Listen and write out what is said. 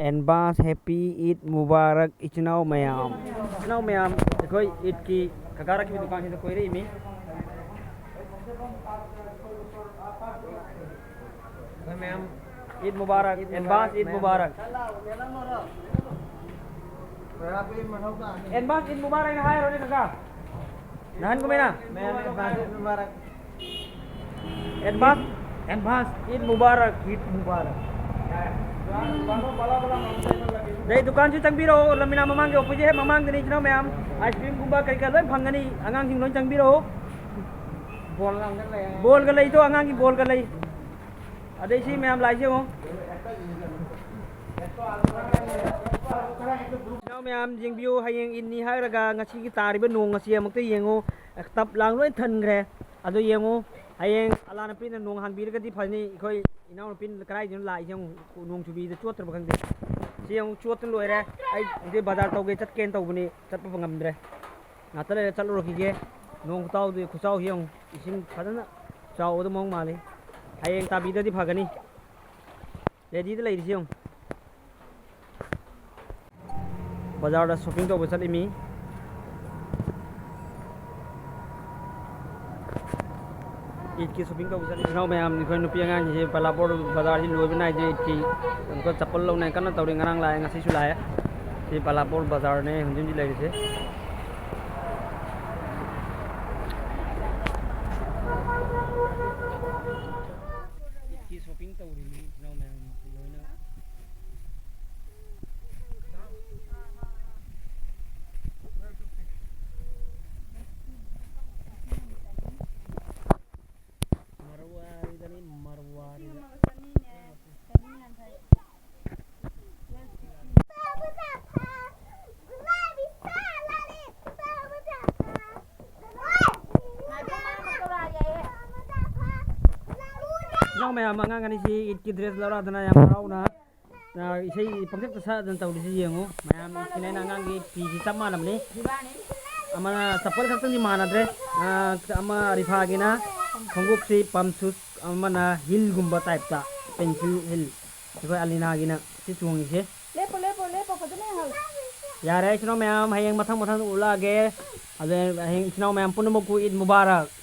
advance happy Eid मुबारक इचनाव ma'am अखोई ईद की ककारा की दुकान से कोई रही मी मैम ईद मुबारक एडवांस ईद मुबारक एडवांस ईद मुबारक ना हाय रोने कका नाहन को मेना advance Eid Mubarak advance Eid Mubarak Dari dukaan si Changbiro lamina mamang ke opuje he mamang deni chino ma'am ice cream गुम्बा कई का लोय फंगनी अंगांग सिंग लोय Changbiro बोल का लई तो अंगांग की बोल का लई अदे सी मैम लाइसे हो chino मैम जिंगबियो hayeng inni hairaga ngasi ki tariba nong ngasi amakta yengo tap lang loy than gre ado yengo hayeng alana pin nong hanbir ka di phani khoi inaw pin karai jin lai jeng nong chubi de chot ba khang de siang chot loi re ai de bazar tau ge chat ken tau buni chat pa ngam dre na tale chat ro ki ge nong tau de khusau hiang ising phadana chau de mong mali hayeng ta bi de di phagani ready de lai ri siang bazar da shopping tau ba chat imi Eid की shopping का उसे ma'am निखोई नुपी आंगांग जे पलापोर बाजार जी लोई बनाई जे ईद की उनको चप्पल लो नहीं करना तौरी ngarang लाए ngasi सुलाया ये पलापोर बाजार ने हुंजिम जी लगी से ईद की शॉपिंग तौरी में मैम लोइना मैम आंगांग सी ईद की ड्रेस लौरा दना याम राउना इसे पंक्ति तसा दन तौरी से येंगो मैम इने आंगांग की पीजी तमा नमने अमना चप्पल खतन जी मानद्रे अमा रिफागिना खंगुप से पम्प शूज अमना हिल गुम्बा टाइप ता पेंसिल हिल इको अलिना गिना से चुंगी से लेपो फदने हल यारे इनो मैम hayeng mathang उला गे अदे hayeng इनो मैम पुनमकु ईद मुबारक